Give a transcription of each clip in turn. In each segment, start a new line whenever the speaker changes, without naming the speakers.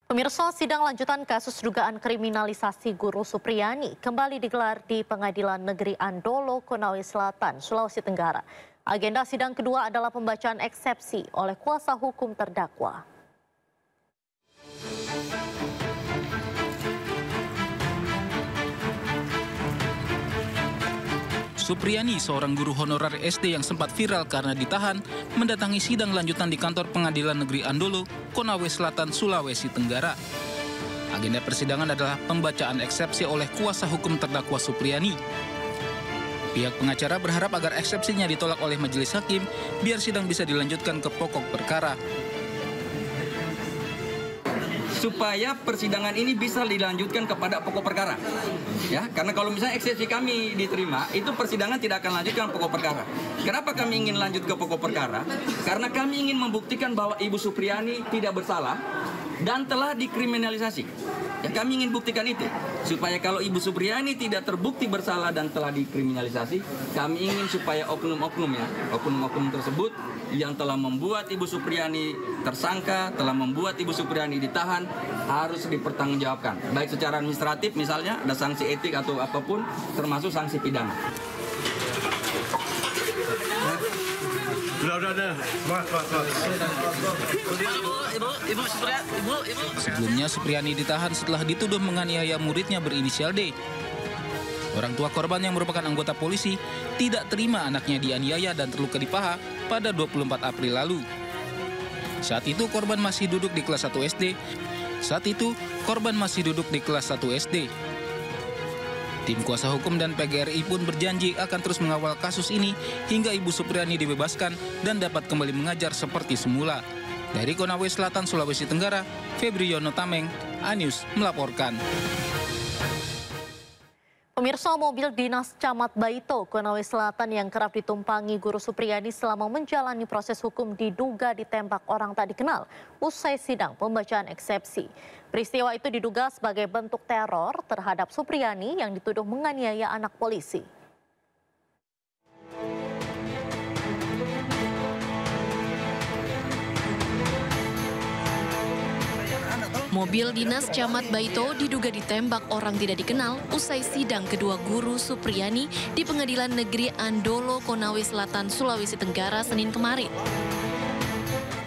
Pemirsa, sidang lanjutan kasus dugaan kriminalisasi guru Supriyani kembali digelar di Pengadilan Negeri Andolo, Konawe Selatan, Sulawesi Tenggara. Agenda sidang kedua adalah pembacaan eksepsi oleh kuasa hukum terdakwa.
Supriyani, seorang guru honorer SD yang sempat viral karena ditahan, mendatangi sidang lanjutan di kantor Pengadilan Negeri Andolo, Konawe Selatan, Sulawesi Tenggara. Agenda persidangan adalah pembacaan eksepsi oleh kuasa hukum terdakwa Supriyani. Pihak pengacara berharap agar eksepsinya ditolak oleh majelis hakim, biar sidang bisa dilanjutkan ke pokok perkara.
Supaya persidangan ini bisa dilanjutkan kepada pokok perkara, ya, karena kalau misalnya eksepsi kami diterima, itu persidangan tidak akan lanjutkan pokok perkara. Kenapa kami ingin lanjut ke pokok perkara? Karena kami ingin membuktikan bahwa Ibu Supriyani tidak bersalah dan telah dikriminalisasi. Ya, kami ingin buktikan itu, supaya kalau Ibu Supriyani tidak terbukti bersalah dan telah dikriminalisasi, kami ingin supaya oknum-oknum tersebut yang telah membuat Ibu Supriyani tersangka, telah membuat Ibu Supriyani ditahan, harus dipertanggungjawabkan. Baik secara administratif misalnya, ada sanksi etik atau apapun, termasuk sanksi pidana.
Sebelumnya Supriyani ditahan setelah dituduh menganiaya muridnya berinisial D. Orang tua korban yang merupakan anggota polisi tidak terima anaknya dianiaya dan terluka di paha pada 24 April lalu. Saat itu korban masih duduk di kelas 1 SD. Tim kuasa hukum dan PGRI pun berjanji akan terus mengawal kasus ini hingga Ibu Supriyani dibebaskan dan dapat kembali mengajar seperti semula. Dari Konawe Selatan, Sulawesi Tenggara, Febriono Tameng, A-News melaporkan.
Pemirsa, mobil dinas Camat Baito, Konawe Selatan yang kerap ditumpangi guru Supriyani selama menjalani proses hukum diduga ditembak orang tak dikenal usai sidang pembacaan eksepsi. Peristiwa itu diduga sebagai bentuk teror terhadap Supriyani yang dituduh menganiaya anak polisi.
Mobil dinas Camat Baito diduga ditembak orang tidak dikenal usai sidang kedua guru Supriyani di Pengadilan Negeri Andolo, Konawe Selatan, Sulawesi Tenggara, Senin kemarin.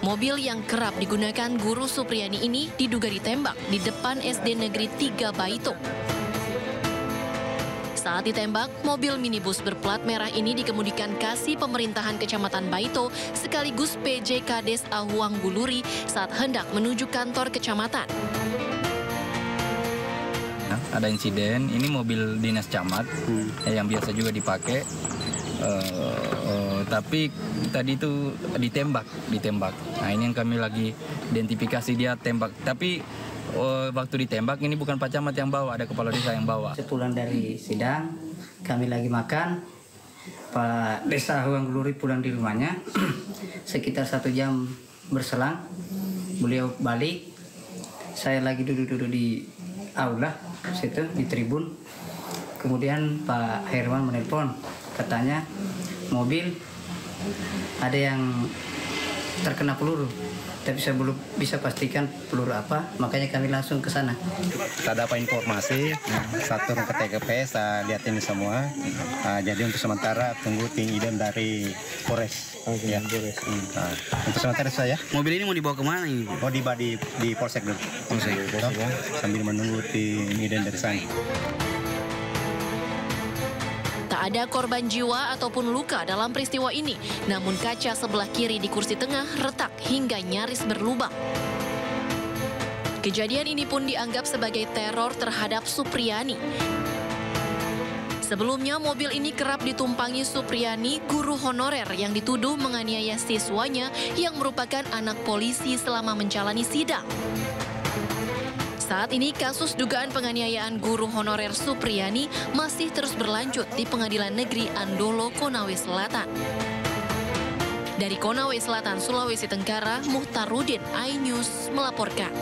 Mobil yang kerap digunakan guru Supriyani ini diduga ditembak di depan SD Negeri 3 Baito. Saat ditembak, mobil minibus berplat merah ini dikemudikan Kasih Pemerintahan Kecamatan Baito sekaligus PJ Kades Ahuang Buluri saat hendak menuju kantor kecamatan.
Ada insiden, ini mobil dinas camat yang biasa juga dipakai, tapi tadi itu ditembak. Nah, ini yang kami lagi identifikasi, dia tembak, tapi waktu ditembak ini bukan Pak Camat yang bawa, ada kepala desa yang bawa.
Sepulang dari sidang, kami lagi makan, Pak Desa Ahuang Buluri pulang di rumahnya, sekitar 1 jam berselang, beliau balik, saya lagi duduk-duduk di aula, situ di tribun, kemudian Pak Herman menelpon, katanya mobil ada yang terkena peluru. Tapi saya belum bisa pastikan peluru apa, makanya kami langsung ke sana.
Kita dapat informasi, satu ke TKP, saya lihat ini semua. Jadi untuk sementara tunggu tim idem dari Polres. Ya. Untuk sementara saya.
Mobil ini mau dibawa kemana ini?
Oh, di Polsek dulu. Polsek. Sambil menunggu tim idem dari sana.
Tak ada korban jiwa ataupun luka dalam peristiwa ini, namun kaca sebelah kiri di kursi tengah retak hingga nyaris berlubang. Kejadian ini pun dianggap sebagai teror terhadap Supriyani. Sebelumnya, mobil ini kerap ditumpangi Supriyani, guru honorer yang dituduh menganiaya siswanya yang merupakan anak polisi selama menjalani sidang. Saat ini kasus dugaan penganiayaan guru honorer Supriyani masih terus berlanjut di Pengadilan Negeri Andolo, Konawe Selatan. Dari Konawe Selatan, Sulawesi Tenggara, Muhtarudin, A-News melaporkan.